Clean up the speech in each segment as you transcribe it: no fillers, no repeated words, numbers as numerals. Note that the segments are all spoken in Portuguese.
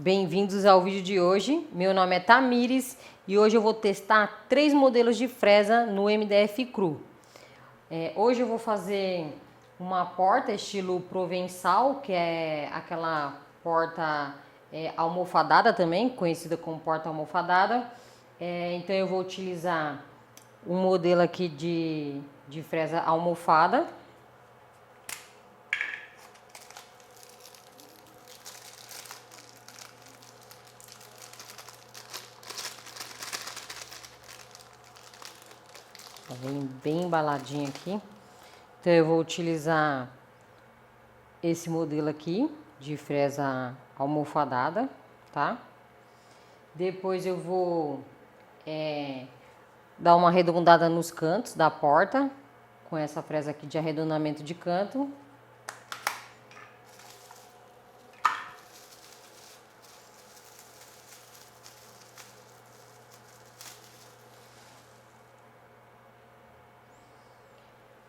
Bem-vindos ao vídeo de hoje. Meu nome é Tamires e hoje eu vou testar 3 modelos de fresa no MDF cru. Hoje eu vou fazer uma porta estilo provençal, que é aquela porta almofadada também, conhecida como porta almofadada. Então eu vou utilizar um modelo aqui de fresa almofada. Vem bem embaladinho aqui. Então eu vou utilizar esse modelo aqui de fresa almofadada, tá? Depois eu vou dar uma arredondada nos cantos da porta com essa fresa aqui de arredondamento de canto.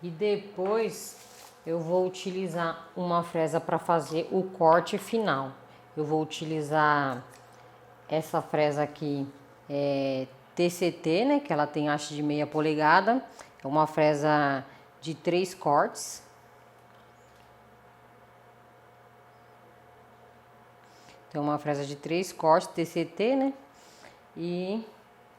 E depois eu vou utilizar uma fresa para fazer o corte final. Eu vou utilizar essa fresa aqui, TCT, né? Que ela tem haste de meia polegada. É uma fresa de 3 cortes. Então, uma fresa de 3 cortes, TCT, né? E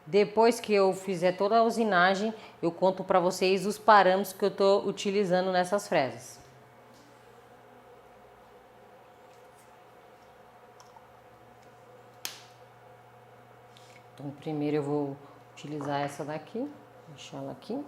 depois que eu fizer toda a usinagem, eu conto para vocês os parâmetros que eu estou utilizando nessas fresas. Então, primeiro eu vou utilizar essa daqui, deixar ela aqui.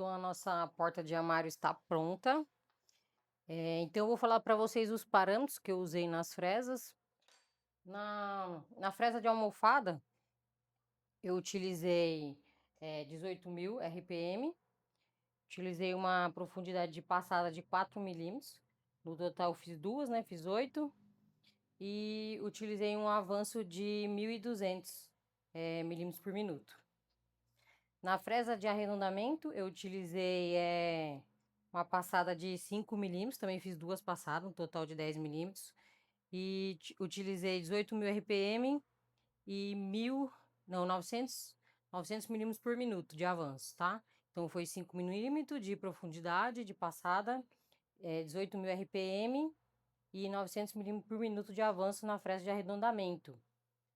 Então, a nossa porta de armário está pronta. Então, eu vou falar para vocês os parâmetros que eu usei nas fresas. Na fresa de almofada, eu utilizei 18.000 RPM. Utilizei uma profundidade de passada de 4 milímetros. No total, fiz duas, né? Fiz 8. E utilizei um avanço de 1.200 milímetros por minuto. Na fresa de arredondamento, eu utilizei uma passada de 5 milímetros, também fiz duas passadas, um total de 10 milímetros. E utilizei 18.000 RPM e 900 milímetros por minuto de avanço, tá? Então, foi 5 milímetros de profundidade de passada, 18.000 RPM e 900 milímetros por minuto de avanço na fresa de arredondamento.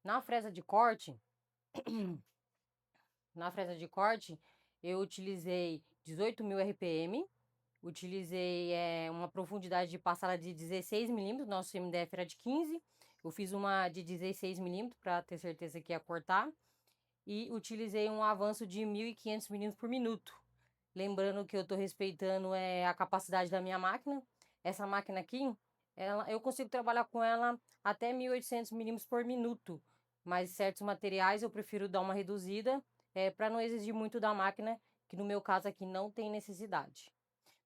Na fresa de corte, eu utilizei 18.000 RPM, utilizei uma profundidade de passada de 16 milímetros, nosso MDF era de 15, eu fiz uma de 16 milímetros para ter certeza que ia cortar, e utilizei um avanço de 1.500 milímetros por minuto. Lembrando que eu estou respeitando a capacidade da minha máquina. Essa máquina aqui, eu consigo trabalhar com ela até 1.800 milímetros por minuto, mas certos materiais eu prefiro dar uma reduzida para não exigir muito da máquina, que no meu caso aqui não tem necessidade.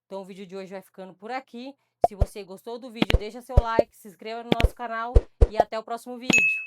Então o vídeo de hoje vai ficando por aqui. Se você gostou do vídeo, deixa seu like, se inscreva no nosso canal e até o próximo vídeo.